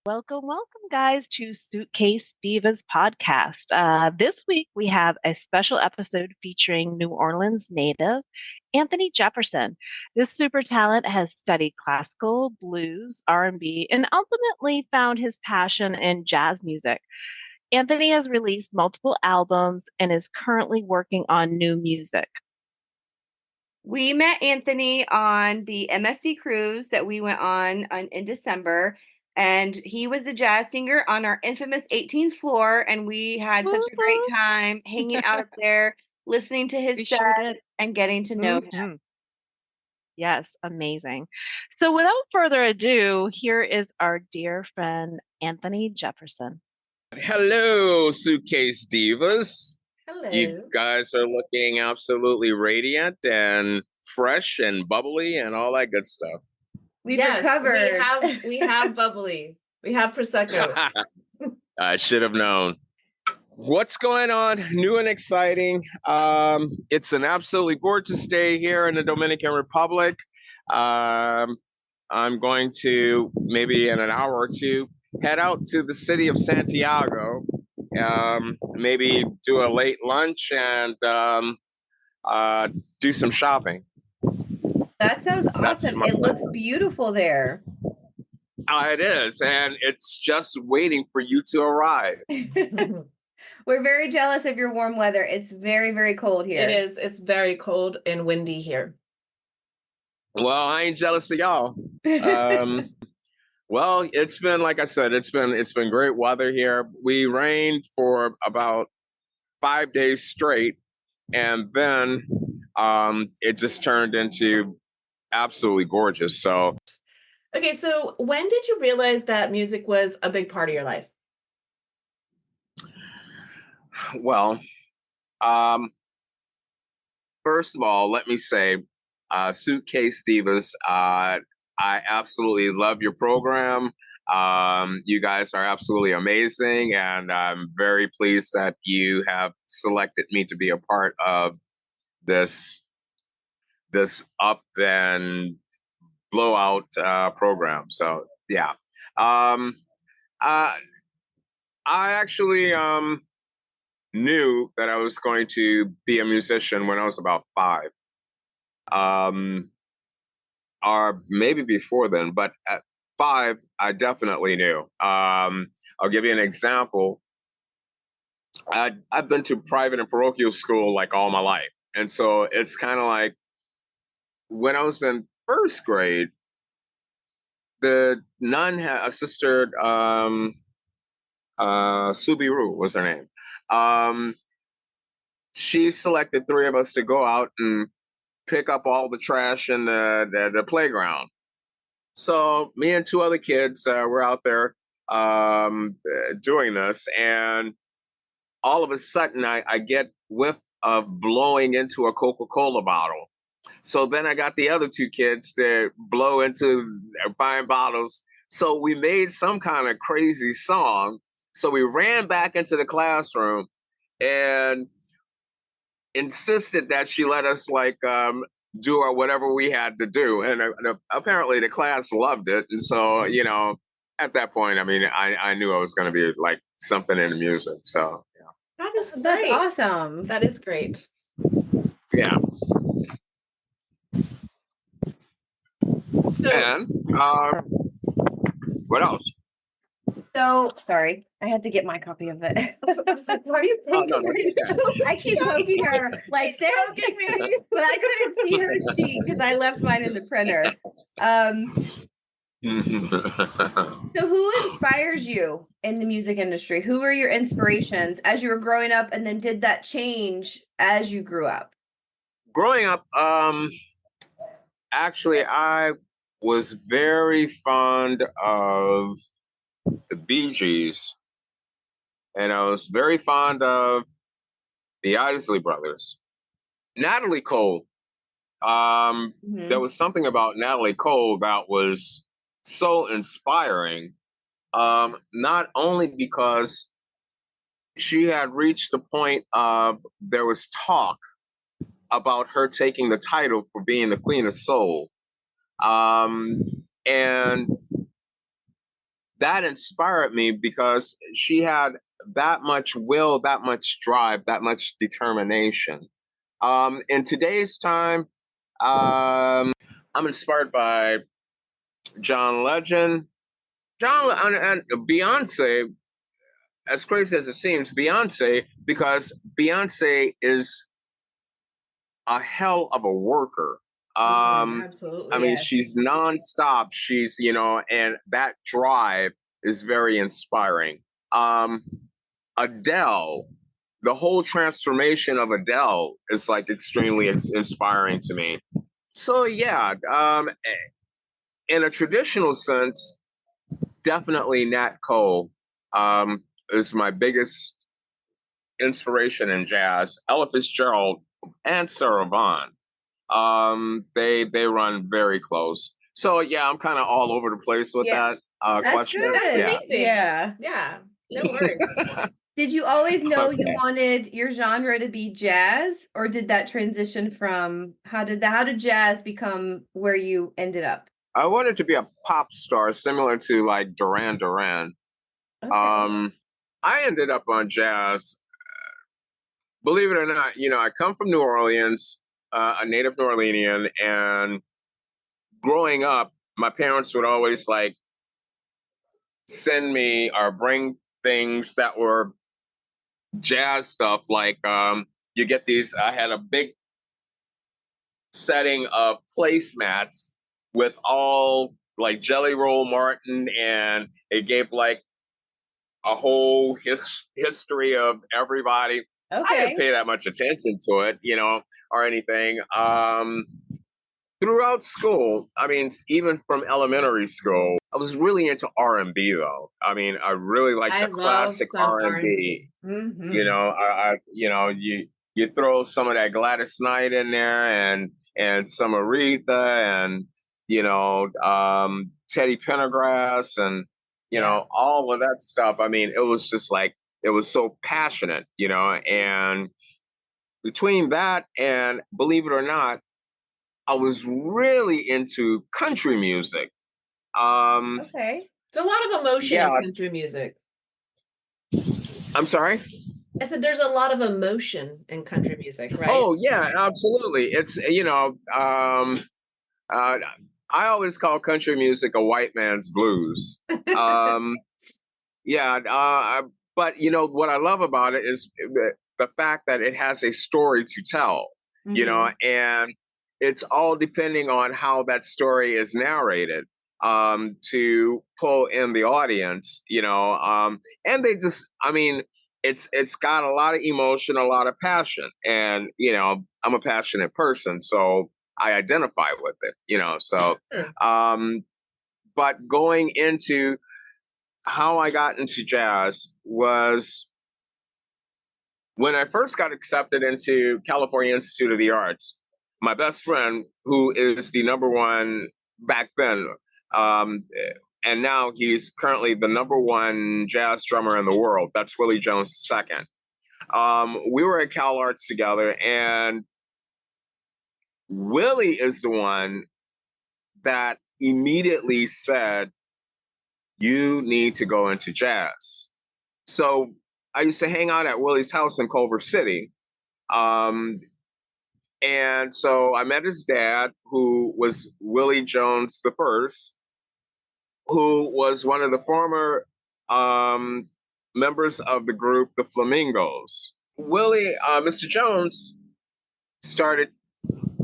Welcome, guys, to Suitcase Divas podcast. This week we have a special episode featuring New Orleans native Anthony Jefferson. This super talent has studied classical, blues, R&B, and ultimately found his passion in jazz music. Anthony has released multiple albums and is currently working on new music. We met Anthony on the MSC cruise that we went on in December, and he was the jazz singer on our infamous 18th floor, and we had such a great time hanging out up there, listening to his set, Sure did. and getting to know him. Yes, amazing. So without further ado, here is our dear friend, Anthony Jefferson. Hello, Suitcase Divas. Hello. You guys are looking absolutely radiant and fresh and bubbly and all that good stuff. We've recovered. We have bubbly. We have Prosecco. I should have known. What's going on? New and exciting. It's an absolutely gorgeous day here in the Dominican Republic. I'm going to, maybe in an hour or two, head out to the city of Santiago, maybe do a late lunch and do some shopping. That sounds awesome. It looks beautiful there. It is, and it's just waiting for you to arrive. We're very jealous of your warm weather. It's very, very cold here. It is. It's very cold and windy here. Well, I ain't jealous of y'all. Well, it's been, like I said, it's been great weather here. We rained for about 5 days straight, and then it just turned into absolutely gorgeous. So, okay, so when did you realize that music was a big part of your life? well, first of all, let me say, Suitcase Divas, I absolutely love your program. You guys are absolutely amazing, and I'm very pleased that you have selected me to be a part of this up and blowout program. So yeah, I actually knew that I was going to be a musician when I was about 5. Or maybe before then, but at 5, I definitely knew. I'll give you an example. I've been to private and parochial school like all my life. And so it's kind of like when I was in first grade, the nun had a sister, Subiru was her name. She selected 3 of us to go out and pick up all the trash in the playground. So me and 2 other kids were out there doing this, and all of a sudden I get whiff of blowing into a Coca-Cola bottle. So then I got the other 2 kids to blow into buying bottles. So we made some kind of crazy song. So we ran back into the classroom and insisted that she let us do whatever we had to do, and apparently the class loved it. And so, at that point, I mean, I knew I was going to be like something in the music. So yeah, That's awesome. That is great. yeah. So, And what else? So sorry, I had to get my copy of it. I was like, why are you No, I keep poking her, like, stay poking me, but I couldn't see her sheet because I left mine in the printer. So who inspires you in the music industry? Who were your inspirations as you were growing up, and then did that change as you grew up? Growing up, actually, I was very fond of the Bee Gees, and I was very fond of the Isley Brothers. Natalie Cole. There was something about Natalie Cole that was so inspiring, not only because she had reached the point of there was talk about her taking the title for being the Queen of Soul. And that inspired me because she had that much will, that much drive, that much determination. In today's time, I'm inspired by John Legend, and Beyonce. As crazy as it seems, Beyonce, because Beyonce is a hell of a worker. I Absolutely. mean, Yes. she's nonstop. She's, and that drive is very inspiring. Adele, the whole transformation of Adele is like extremely inspiring to me. So yeah, in a traditional sense, definitely Nat Cole is my biggest inspiration in jazz. Ella Fitzgerald and Sarah Vaughan. They run very close. So yeah, I'm kind of all over the place with Yeah. that That's question. good. Yeah. Amazing. Yeah. Yeah. No worries. Did you always know you Okay. wanted your genre to be jazz, or did that transition from how did jazz become where you ended up? I wanted to be a pop star, similar to like Duran Duran. Okay. I ended up on jazz. Believe it or not, I come from New Orleans, a native New Orleanian, and growing up, my parents would always like send me or bring things that were jazz stuff. Like you get these. I had a big setting of placemats with all like Jelly Roll Martin, and it gave like a whole history of everybody. I didn't Okay. pay that much attention to it, or anything. Throughout school, I mean, even from elementary school, I was really into R&B though. I mean, I really like I the love classic some R&B. R&B. Mm-hmm. You throw some of that Gladys Knight in there, and some Aretha, and Teddy Pendergrass, and all of that stuff. I mean, it was just like it was so passionate, and between that and, believe it or not, I was really into country music. Okay. It's a lot of emotion Yeah, in country music. I'm sorry. I said there's a lot of emotion in country music, right? Oh yeah, absolutely. It's I always call country music a white man's blues. Um, yeah, but what I love about it is the fact that it has a story to tell. And it's all depending on how that story is narrated to pull in the audience. And they just, I mean, it's got a lot of emotion, a lot of passion, and I'm a passionate person, so I identify with it. So, Sure. but going into how I got into jazz was when I first got accepted into California Institute of the Arts. My best friend, who is the number one back then, um, and now he's currently the number one jazz drummer in the world. That's Willie Jones II. We were at Cal Arts together, and Willie is the one that immediately said, "You need to go into jazz." So I used to hang out at Willie's house in Culver City. And so I met his dad, who was Willie Jones the First, who was one of the former members of the group, the Flamingos. Mr. Jones, started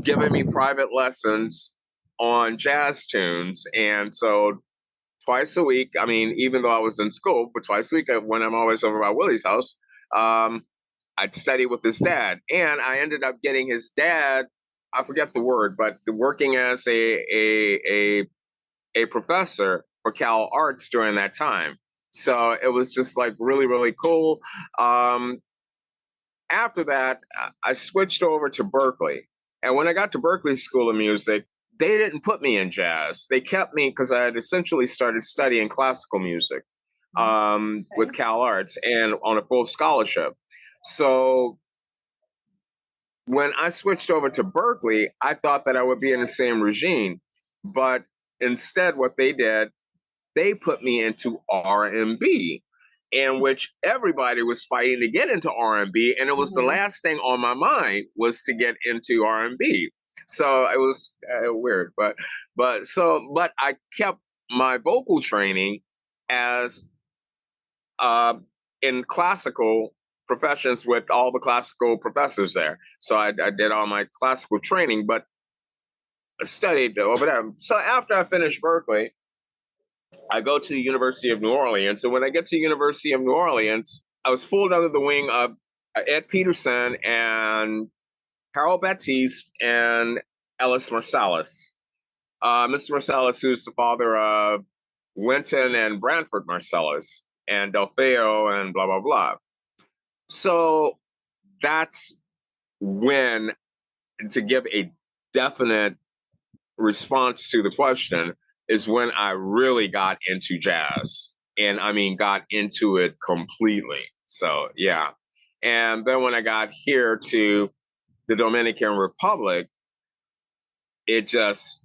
giving me private lessons on jazz tunes. And so twice a week, I mean, even though I was in school, but twice a week when I'm always over by Willie's house, I'd study with his dad. And I ended up getting his dad, I forget the word, but working as a professor for Cal Arts during that time. So it was just like really, really cool. After that, I switched over to Berkeley. And when I got to Berkeley School of Music, they didn't put me in jazz. They kept me because I had essentially started studying classical music with Cal Arts and on a full scholarship. So when I switched over to Berkeley, I thought that I would be in the same regime. But instead, what they did they put me into R&B, in which everybody was fighting to get into R&B, and it was the last thing on my mind was to get into R&B. So it was weird, but I kept my vocal training as in classical professions with all the classical professors there. So I did all my classical training, but I studied over there. So after I finished Berkeley, I go to the University of New Orleans. And when I get to the University of New Orleans, I was pulled under the wing of Ed Peterson and Harold Baptiste and Ellis Marsalis. Mr. Marsalis, who's the father of Wynton and Branford Marsalis and Delfeo and blah, blah, blah. So that's when, to give a definite response to the question, is when I really got into jazz. And I mean, got into it completely. So, yeah. And then when I got here to the Dominican Republic, it just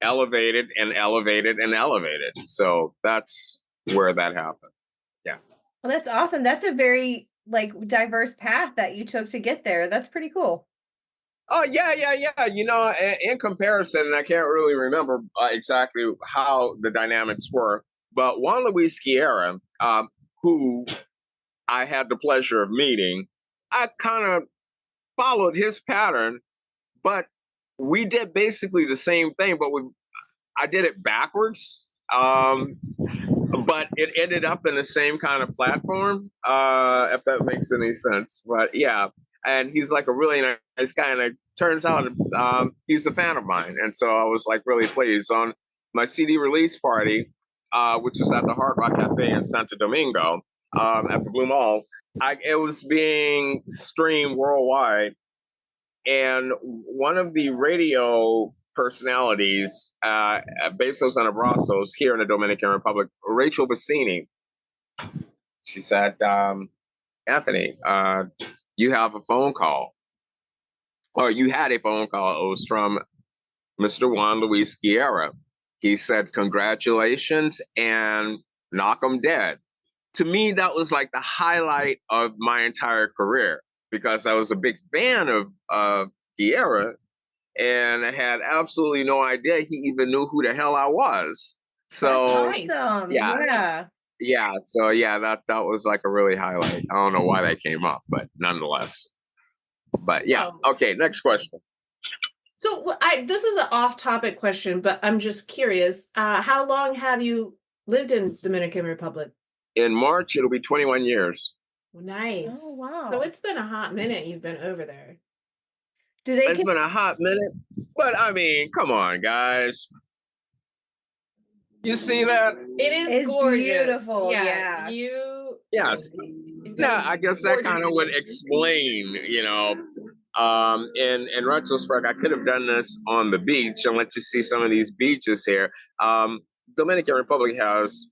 elevated and elevated and elevated. So that's where that happened. Yeah. Well, that's awesome. That's a very diverse path that you took to get there. That's pretty cool. Oh, yeah. You know, in comparison, I can't really remember exactly how the dynamics were, but Juan Luis Guerra, who I had the pleasure of meeting, I kind of followed his pattern, but we did basically the same thing, but I did it backwards. But it ended up in the same kind of platform, if that makes any sense. But yeah, and he's like a really nice guy, and it turns out he's a fan of mine, and so I was like really pleased. On my CD release party, which was at the Hard Rock Cafe in Santo Domingo, at the Blue Mall, it was being streamed worldwide, and one of the radio personalities, Besos and Abrazos here in the Dominican Republic, Rachel Bassini, she said, Anthony, you have a phone call, or you had a phone call. It was from Mr. Juan Luis Guerra. He said, congratulations and knock 'em dead. To me, that was like the highlight of my entire career, because I was a big fan of Guerra, and I had absolutely no idea he even knew who the hell I was. So awesome. yeah. So yeah, that was like a really highlight. I don't know why that came up, but nonetheless. But yeah, okay. Next question. So this is an off-topic question, but I'm just curious. How long have you lived in Dominican Republic? In March, it'll be 21 years. Nice. Oh, wow. So it's been a hot minute you've been over there. It's been a hot minute, but I mean, come on, guys. You see that? It's gorgeous. Beautiful. Yeah. Yes. Yeah, I guess that kind of would explain, you know, in retrospect, I could have done this on the beach and let you see some of these beaches here. Dominican Republic has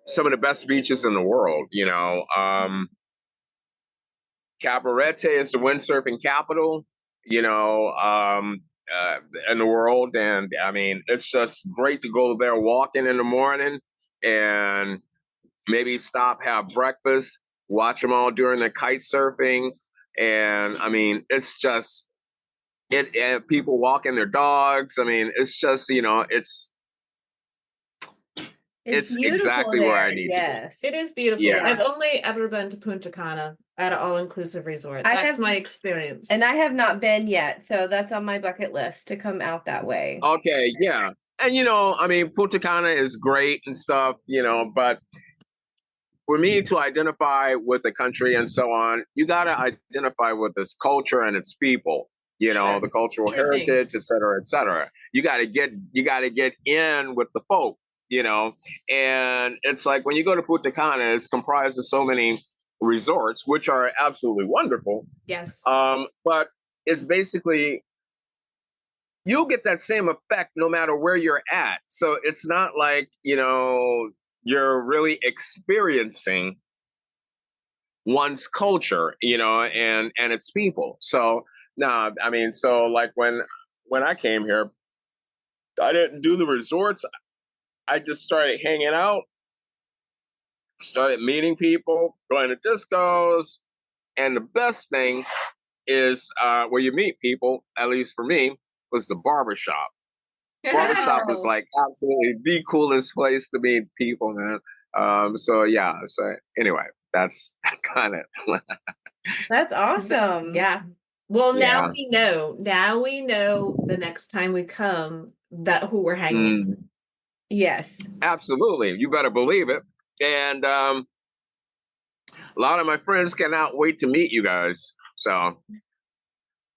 some of the best beaches in the world, you know. Cabarete is the windsurfing capital, you know, in the world. And I mean, it's just great to go there walking in the morning and maybe stop, have breakfast, watch them all during the kite surfing. And I mean, it's just, and people walking their dogs. I mean, it's just, you know, it's exactly there. where I need to be. It is beautiful. Yeah. I've only ever been to Punta Cana at an all-inclusive resort. That's my experience. And I have not been yet, so that's on my bucket list to come out that way. Okay, yeah. And, you know, I mean, Punta Cana is great and stuff, you know, but for me to identify with a country and so on, you got to identify with its culture and its people, you know, the cultural heritage, et cetera, et cetera. You got to get in with the folk, you know, and it's like when you go to Punta Cana, it's comprised of so many resorts, which are absolutely wonderful. Yes. But it's basically, you'll get that same effect no matter where you're at. So it's not like, you know, you're really experiencing one's culture, you know, and its people. So nah, I mean, so like when I came here, I didn't do the resorts. I just started hanging out, started meeting people, going to discos. And the best thing is where you meet people, at least for me, was the barbershop. Barbershop is Wow. like absolutely the coolest place to meet people, man. So yeah, so anyway, that's kind of That's awesome. Yeah. Well, now yeah. we know. Now we know the next time we come that who we're hanging with. Yes. Absolutely. You better believe it. And a lot of my friends cannot wait to meet you guys. So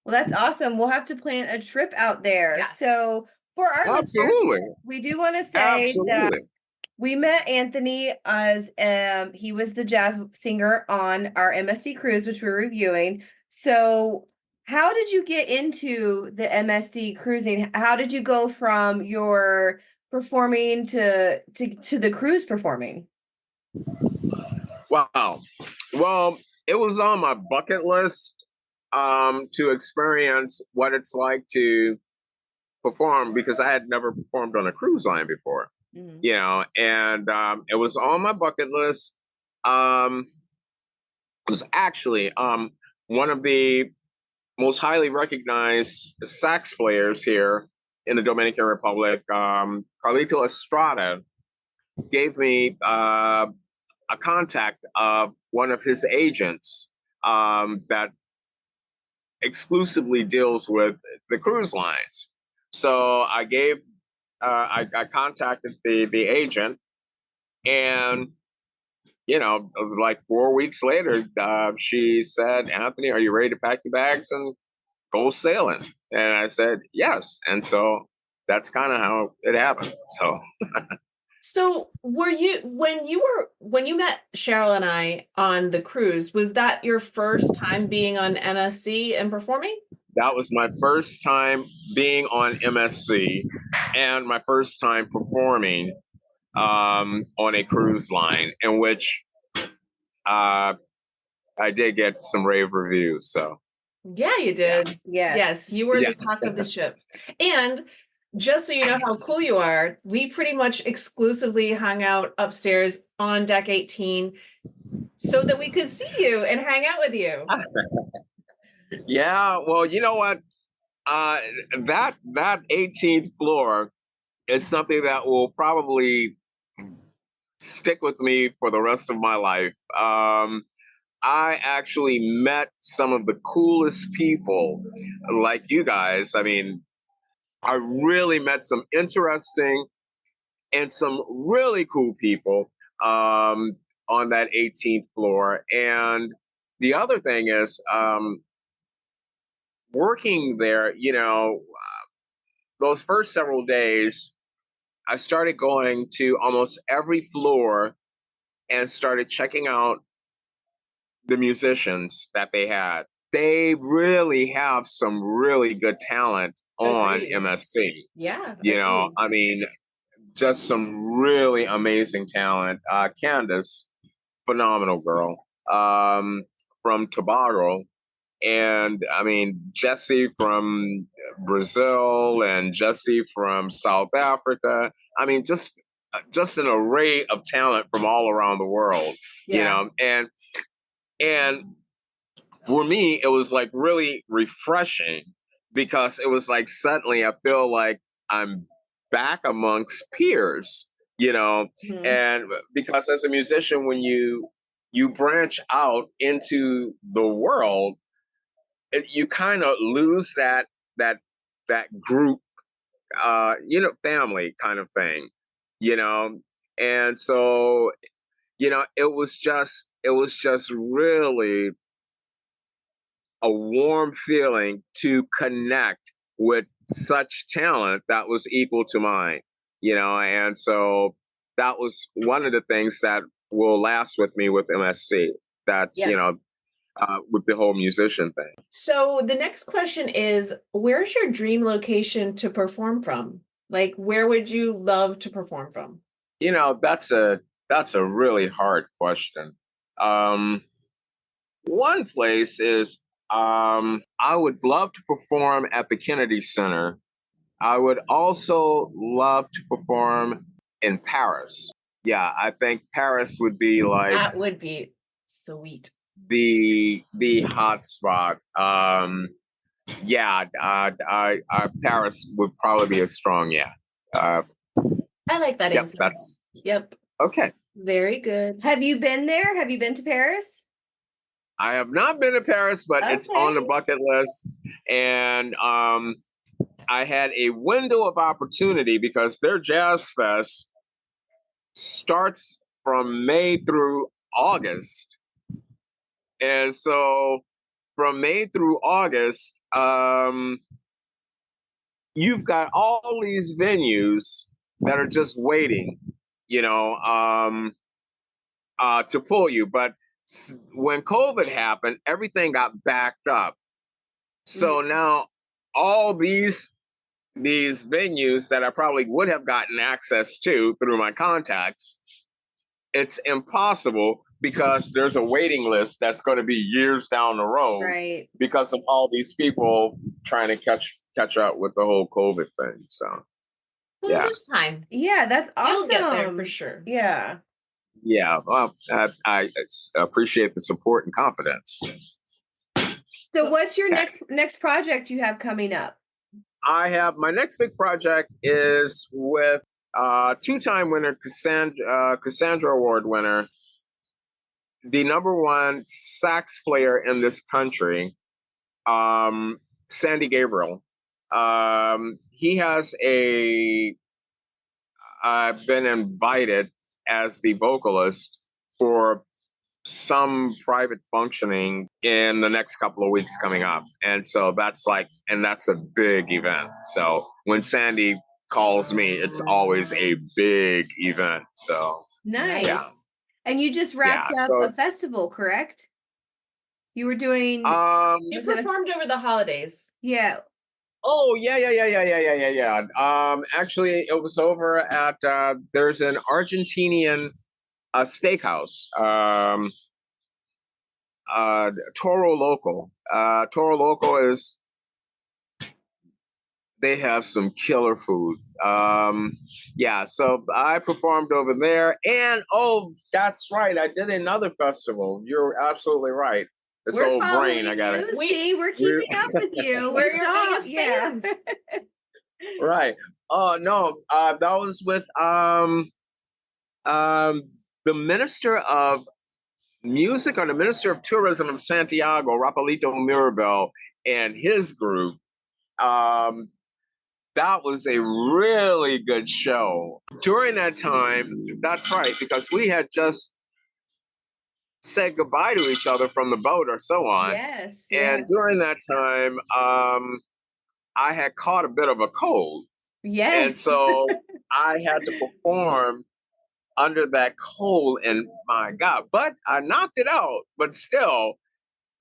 Well, that's awesome. We'll have to plan a trip out there. Yes. So for our listeners, absolutely. we do want to say that Absolutely. we met Anthony as he was the jazz singer on our MSC cruise, which we're reviewing. So how did you get into the MSC cruising? How did you go from your performing to the cruise performing? Wow. Well, it was on my bucket list to experience what it's like to perform because I had never performed on a cruise line before. Mhm. You know, and it was on my bucket list. It was actually one of the most highly recognized sax players here in the Dominican Republic, Carlito Estrada, gave me a contact of one of his agents that exclusively deals with the cruise lines. So I contacted the agent, and it was like 4 weeks later, she said, "Anthony, are you ready to pack your bags and go sailing?" And I said, "Yes." And so that's kind of how it happened. So were you when you met Cheryl and I on the cruise, was that your first time being on MSC and performing? That was my first time being on MSC and my first time performing on a cruise line, in which I did get some rave reviews. So Yeah, you did. Yes. Yes, you were yeah. the talk of the ship. And just so you know how cool you are, we pretty much exclusively hung out upstairs on deck 18 so that we could see you and hang out with you. Yeah, well, you know what? That 18th floor is something that will probably stick with me for the rest of my life. I actually met some of the coolest people, like you guys. I mean, I really met some interesting and some really cool people on that 18th floor. And the other thing is, working there, those first several days, I started going to almost every floor and started checking out the musicians that they had. They really have some really good talent on Agreed. MSC. Yeah. I mean, just some really amazing talent. Candace, phenomenal girl, from Tobago. And I mean, Jesse from Brazil and Jesse from South Africa. I mean, just an array of talent from all around the world, Yeah. and for me, it was like really refreshing because it was like suddenly I feel like I'm back amongst peers, Mhm. and because as a musician, when you branch out into the world, you kind of lose that that group, family kind of thing, you know, and so it was just really a warm feeling to connect with such talent that was equal to mine, and so that was one of the things that will last with me with MSC. That's, Yeah. with the whole musician thing. So the next question is, where's your dream location to perform from? Like, where would you love to perform from? That's a really hard question. Um, One place is, I would love to perform at the Kennedy Center. I would also love to perform in Paris. Yeah, I think Paris would be like That would be sweet. the hot spot. Yeah, Paris would probably be a strong yeah. I like that Yep, answer. that's Yep. okay. Very good. Have you been there? Have you been to Paris? I have not been to Paris, but it's on the Okay. bucket list. And I had a window of opportunity because their jazz fest starts from May through August. And so from May through August, you've got all these venues that are just waiting, you know, to pull you. But when COVID happened, everything got backed up. So now all these venues that I probably would have gotten access to through my contacts, it's impossible because there's a waiting list that's going to be years down the road, Right. because of all these people trying to catch up with the whole COVID thing. So Well, yeah. there's time. Yeah, that's awesome. You'll get there for sure. Yeah. Yeah, well, I appreciate the support and confidence. So what's your next project you have coming up? I have my next big project is with two-time winner, Cassandra Award winner, the #1 sax player in this country, Sandy Gabriel. He has I've been invited as the vocalist for some private functioning in the next couple of weeks coming up. And so that's a big event. So when Sandy calls me, it's always a big event. So Nice. yeah. And you just wrapped up a festival, correct? You were doing You performed over the holidays. Yeah. Oh, yeah. Actually, it was over at there's an Argentinian steakhouse, Toro Loco. Toro Loco they have some killer food. Yeah, so I performed over there, and that's right, I did another festival. You're absolutely right. This whole brain, I got it. See, we're keeping up with you. We're your biggest fans. Right. Oh no, that was with the Minister of Music or the Minister of Tourism of Santiago, Rapalito Mirabel, and his group. That was a really good show. During that time, that's right, because we had just said goodbye to each other from the boat or so on. Yes. And during that time, I had caught a bit of a cold. Yes. And so I had to perform under that cold, and my God, but I knocked it out. But still,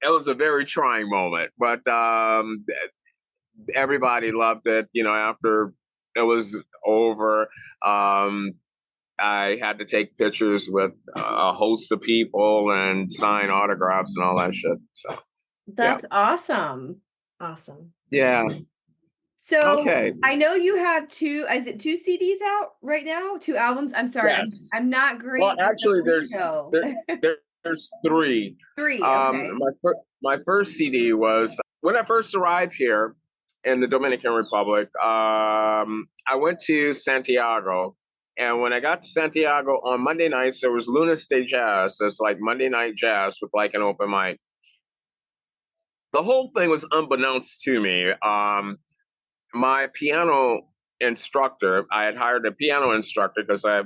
it was a very trying moment. But everybody loved it. You know, after it was over, I had to take pictures with a host of people and sign autographs and all that shit. So that's awesome. Awesome. Yeah. So okay. I know you have two CDs out right now, 2 albums. I'm sorry, yes. I'm not great. Well, actually, there's 3. 3. Okay. My first CD was when I first arrived here in the Dominican Republic. I went to Santiago, and when I got to Santiago on Monday nights, there was Lunes de Jazz. That's like Monday night jazz with like an open mic. The whole thing was unbeknownst to me. My piano instructor, I had hired a piano instructor because I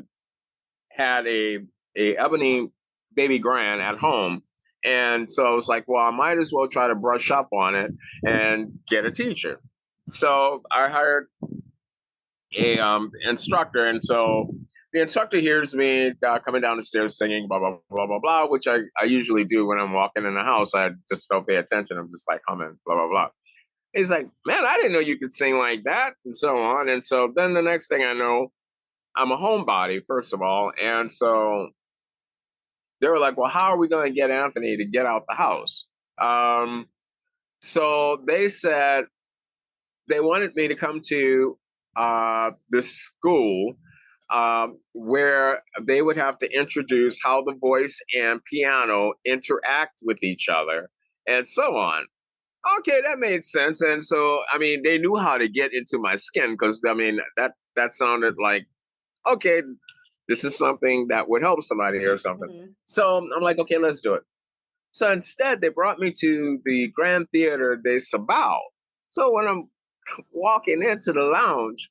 had a ebony baby grand at home. And so I was like, well, I might as well try to brush up on it and get a teacher. So I hired a instructor. And so the instructor hears me coming down the stairs singing, blah, blah, blah, blah, blah, which I usually do when I'm walking in the house. I just don't pay attention. I'm just like humming, blah, blah, blah. He's like, man, I didn't know you could sing like that, and so on. And so then the next thing I know, I'm a homebody, first of all. And so they were like, well, how are we going to get Anthony to get out the house? So they said they wanted me to come to this school where they would have to introduce how the voice and piano interact with each other and so on. Okay, that made sense. And so, I mean, they knew how to get into my skin because, I mean, that sounded like, okay, this is something that would help somebody or something. Mm-hmm. So I'm like, okay, let's do it. So instead, they brought me to the Grand Theater de Sabao. So when I'm walking into the lounge,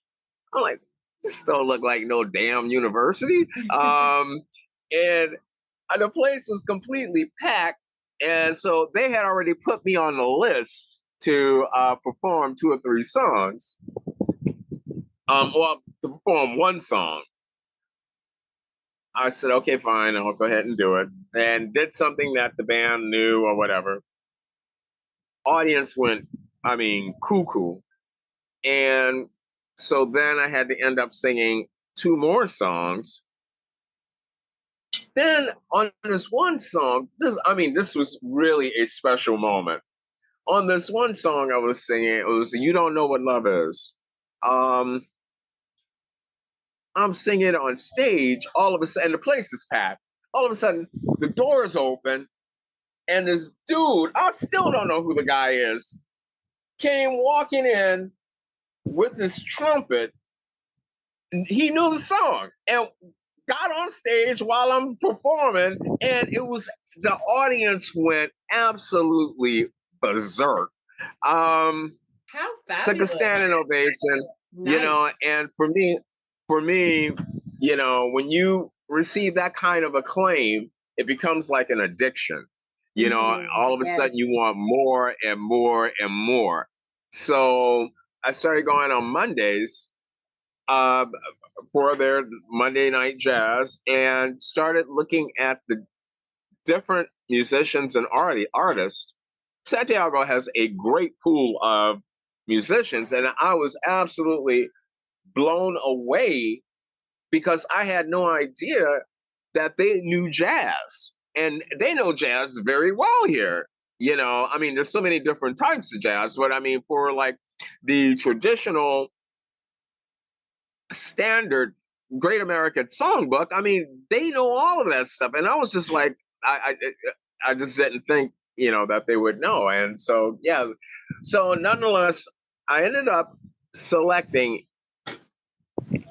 I'm like, this don't look like no damn university. And the place was completely packed. And so they had already put me on the list to perform 2 or 3 songs. Well, to perform one song. I said, okay, fine, I'll go ahead and do it. And did something that the band knew or whatever. Audience went, I mean, cuckoo. And so then I had to end up singing 2 more songs. Then on this one song, this was really a special moment. On this one song I was singing, it was You Don't Know What Love Is. I'm singing on stage, all of a sudden, the place is packed. All of a sudden, the doors open, and this dude, I still don't know who the guy is, came walking in with his trumpet. He knew the song and got on stage while I'm performing, and the audience went absolutely berserk. How fabulous. Took a standing ovation, Nice. and for me, when you receive that kind of acclaim, it becomes like an addiction. All of a sudden you want more and more and more. So I started going on Mondays for their Monday Night Jazz and started looking at the different musicians and artists. Santiago has a great pool of musicians, and I was absolutely blown away because I had no idea that they knew jazz, and they know jazz very well here. I mean, there's so many different types of jazz, but I mean, for like the traditional standard Great American Songbook, I mean, they know all of that stuff. And I was just like, I just didn't think, that they would know. And so, yeah. So nonetheless, I ended up selecting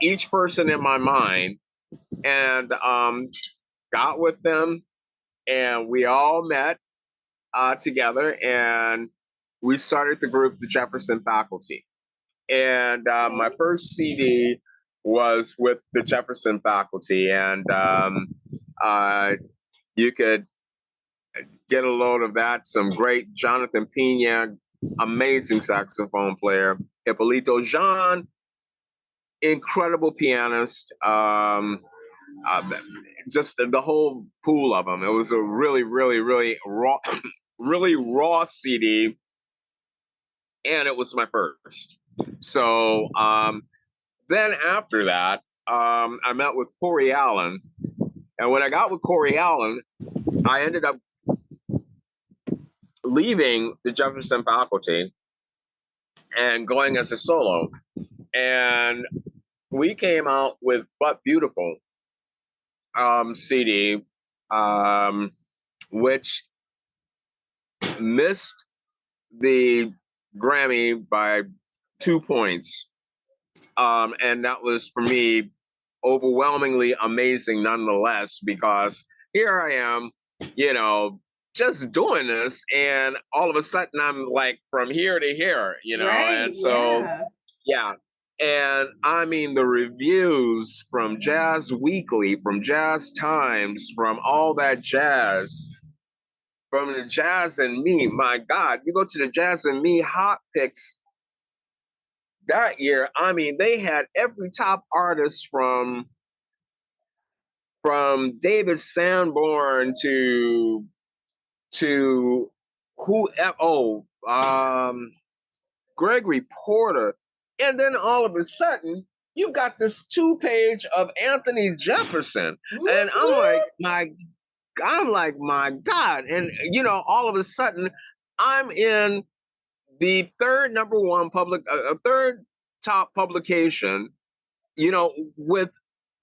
each person in my mind and got with them, and we all met together, and we started the group, the Jefferson Faculty. And my first CD was with the Jefferson Faculty, and you could get a load of that. Some great Jonathan Pena, amazing saxophone player. Hippolyto Jean, incredible pianist. Just the whole pool of them. It was a really, really, really raw, really raw CD, and it was my first. So then after that, I met with Corey Allen, and when I got with Corey Allen, I ended up leaving the Jefferson Faculty and going as a solo, and we came out with But Beautiful CD, which missed the Grammy by 2 points. And that was, for me, overwhelmingly amazing nonetheless, because here I am, just doing this, and all of a sudden I'm like from here to here, Right, and so, yeah. And I mean, the reviews from Jazz Weekly, from Jazz Times, from All That Jazz, from the Jazz and Me, my God, you go to the Jazz and Me Hot Picks that year, I mean, they had every top artist from David Sanborn to Gregory Porter. And then all of a sudden, you got this 2-page of Anthony Jefferson. And I'm like, my God. And, all of a sudden, I'm in the third third top publication, with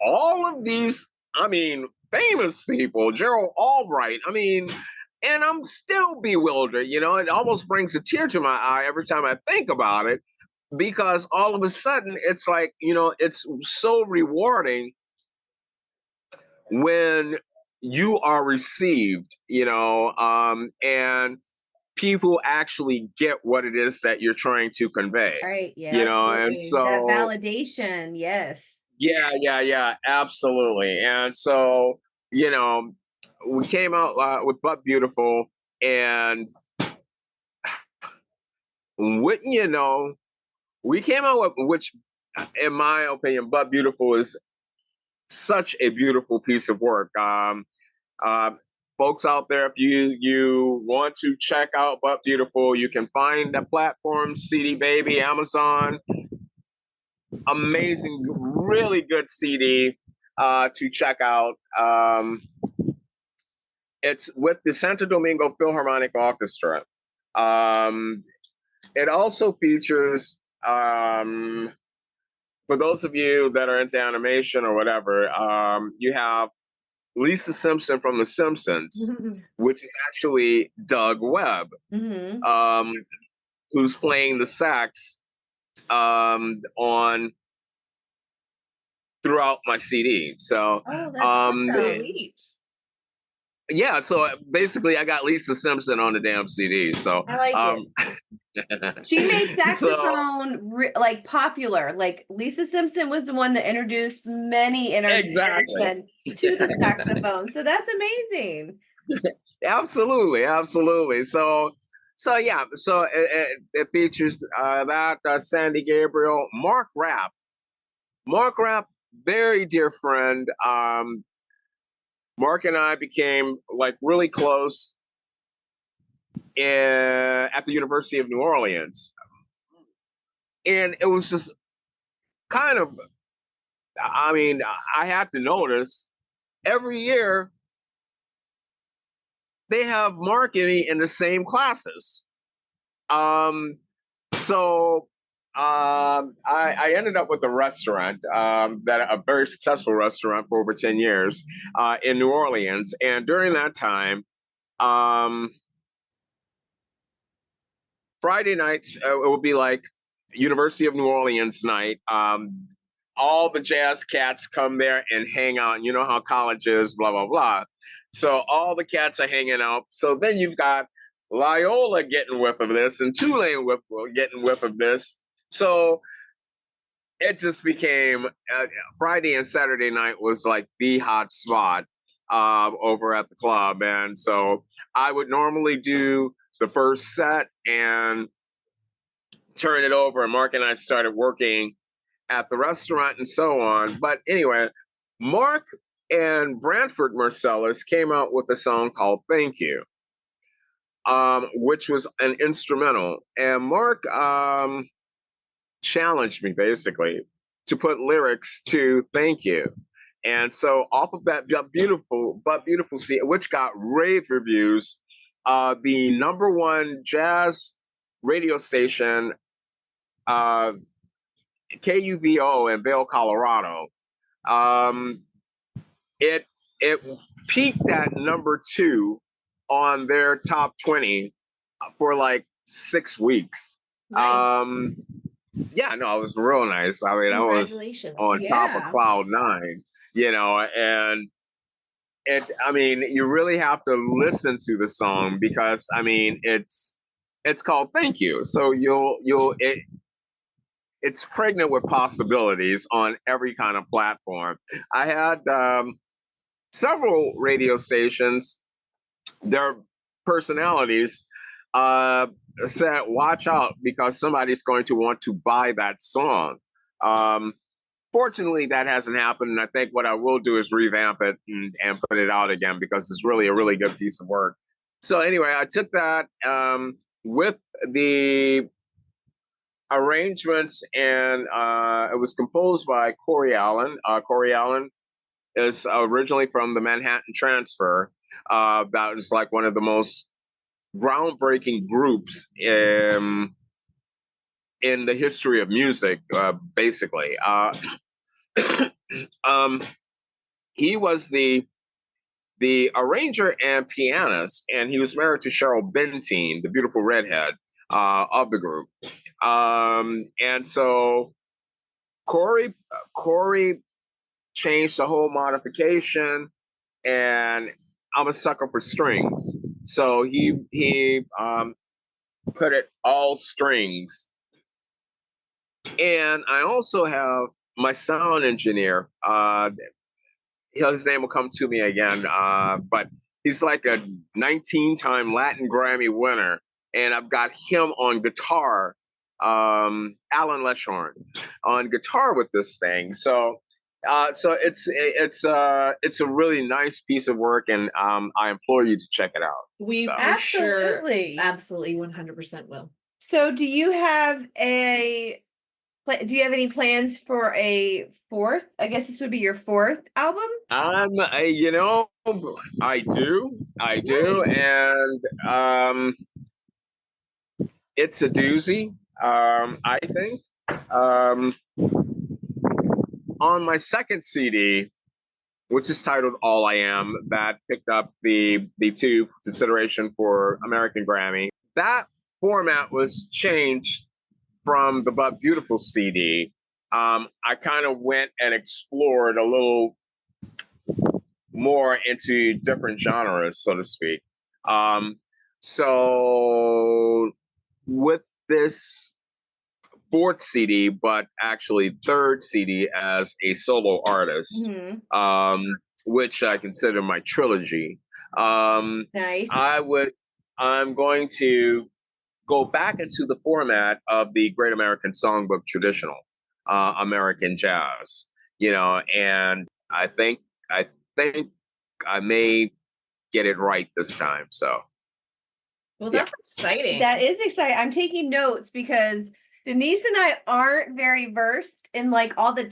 all of these, I mean, famous people, Gerald Albright, I mean, and I'm still bewildered, you know, it almost brings a tear to my eye every time I think about it, because all of a sudden it's like, you know, it's so rewarding when you are received, you know, and people actually get what it is that you're trying to convey. Right. Yeah. You know, and Absolutely. That so validation. Yes. yeah, absolutely. And so, you know, we came out with But Beautiful, and wouldn't you know, we came out with, which, in my opinion, But Beautiful is such a beautiful piece of work. Uh, Folks out there, if you want to check out But Beautiful, you can find the platforms: CD Baby, Amazon. Amazing, really good CD to check out. It's with the Santo Domingo Philharmonic Orchestra. It also features, for those of you that are into animation or whatever, you have Lisa Simpson from The Simpsons, which is actually Doug Webb, who's playing the sax on throughout my CD. So, that's awesome. Sweet. Yeah, so basically I got Lisa Simpson on the damn CD. So I like it. She made saxophone like popular. Like Lisa Simpson was the one that introduced many entertainers to the saxophone. So that's amazing. Absolutely. So yeah, so it features that Sandy Gabriel, Mark Rapp, very dear friend. Mark and I became like really close at the University of New Orleans. And it was just kind of, I mean, I had to notice every year they have Mark and me in the same classes. I ended up with a restaurant, a very successful restaurant for over 10 years in New Orleans. And during that time, Friday nights, it would be like University of New Orleans night. All the jazz cats come there and hang out. You know how college is, blah, blah, blah. So all the cats are hanging out. So then you've got Loyola getting whiff of this and Tulane getting whiff of this. So it just became Friday and Saturday night was like the hot spot over at the club. And so I would normally do the first set and turn it over. And Mark and I started working at the restaurant and so on. But anyway, Mark and Branford Marcellus came out with a song called Thank You, which was an instrumental. And Mark challenged me basically to put lyrics to Thank You. And so off of that beautiful scene, which got rave reviews, the number one jazz radio station, KUVO in Vail, Colorado, it peaked at number 2 on their top 20 for like 6 weeks. Nice. Yeah, no, it was real nice. I mean, I was on top of cloud 9, you know, and I mean, you really have to listen to the song because, I mean, it's called Thank You. So it's pregnant with possibilities on every kind of platform. I had several radio stations, their personalities said, watch out because somebody's going to want to buy that song. Fortunately, that hasn't happened. And I think what I will do is revamp it and put it out again because it's really a really good piece of work. So anyway, I took that with the arrangements and it was composed by Corey Allen. Corey Allen is originally from the Manhattan Transfer. That was like one of the most groundbreaking groups in the history of music, basically. he was the arranger and pianist, and he was married to Cheryl Benteen, the beautiful redhead of the group. And so Corey changed the whole modification, and I'm a sucker for strings, so he put it all strings. And I also have my sound engineer. His name will come to me again, but he's like a 19-time Latin Grammy winner, and I've got him on guitar, Alan Leshorn, on guitar with this thing. So it's a really nice piece of work, and I implore you to check it out. We So. Absolutely. absolutely 100% will. So do you have any plans for a fourth? I guess this would be your fourth album? You know, I do, nice. And it's a doozy. I think on my second CD, which is titled "All I Am," that picked up the 2 consideration for American Grammy. That format was changed from the But Beautiful CD. I kind of went and explored a little more into different genres, so to speak. So with this 4th CD, but actually 3rd CD as a solo artist, which I consider my trilogy. Nice. I'm going to go back into the format of the Great American Songbook traditional American jazz, and I think I may get it right this time. So, well, that's exciting. That is exciting. I'm taking notes because Denise and I aren't very versed in like all the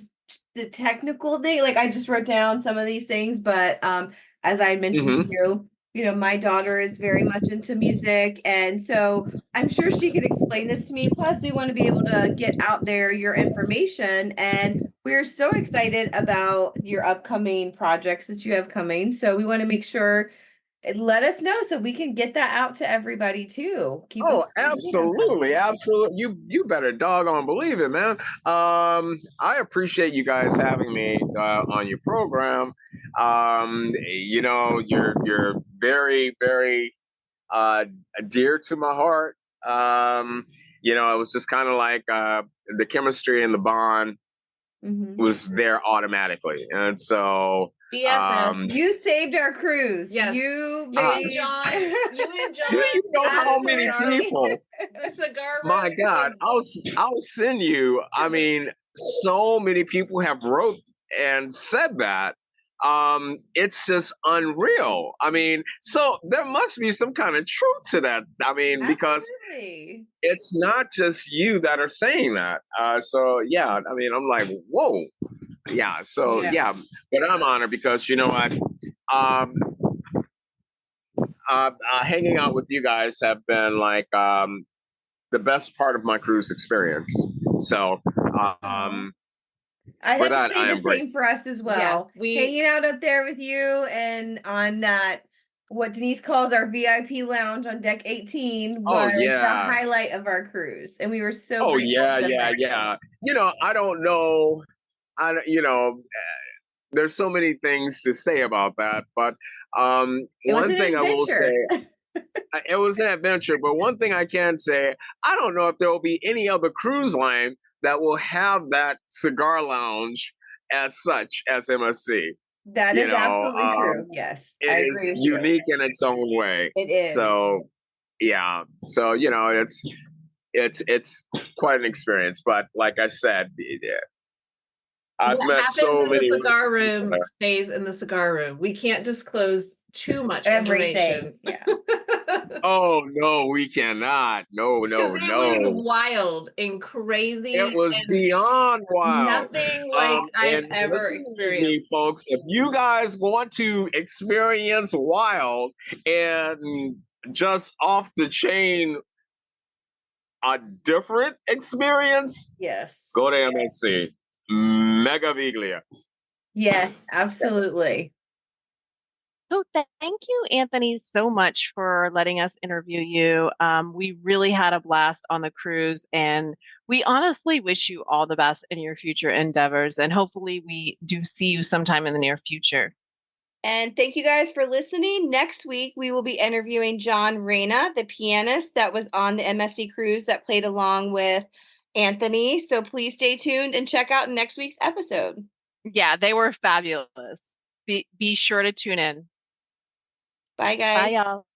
technical thing. Like I just wrote down some of these things, but as I mentioned to you, my daughter is very much into music, and so I'm sure she could explain this to me. Plus, we want to be able to get out there your information, and we're so excited about your upcoming projects that you have coming. So we want to make sure, let us know so we can get that out to everybody too. Absolutely. You better doggone believe it, man. I appreciate you guys having me on your program. You're very, very dear to my heart. It was just kind of like the chemistry and the bond was there automatically, and so. You saved our cruise. Yes. You and John. Do you know how many people? The cigar. My God, I'll send you. I mean, so many people have wrote and said that. It's just unreal. I mean, so there must be some kind of truth to that. I mean, because it's not just you that are saying that. So yeah, I mean, I'm like, whoa. Yeah, so yeah, but I'm honored because you know what, hanging out with you guys have been like the best part of my cruise experience. So I'd have to say the same for us as well. Yeah, hanging out up there with you and on that, what Denise calls our VIP lounge on deck 18 was the highlight of our cruise, and we were so grateful. Yeah. I don't know. There's so many things to say about that, but one thing I will say, it was an adventure. But one thing I can say, I don't know if there will be any other cruise line that will have that cigar lounge as such as MSC. That is absolutely true. Yes, it is unique in its own way. It is. So yeah, so it's quite an experience. But like I said, I've met so many. The cigar room stays in the cigar room. We can't disclose too much information. Yeah. Oh no, we cannot. No. It was wild and crazy. It was beyond wild. Nothing like I've ever experienced. Folks, if you guys want to experience wild and just off the chain, a different experience, yes, go to MSC. Mega Viglia. Yeah, absolutely. So thank you, Anthony, so much for letting us interview you. We really had a blast on the cruise, and we honestly wish you all the best in your future endeavors. And hopefully, we do see you sometime in the near future. And thank you guys for listening. Next week, we will be interviewing John Reyna, the pianist that was on the MSC cruise that played along with Anthony. So please stay tuned and check out next week's episode. Yeah, they were fabulous. Be sure to tune in. Bye, guys. Bye, y'all.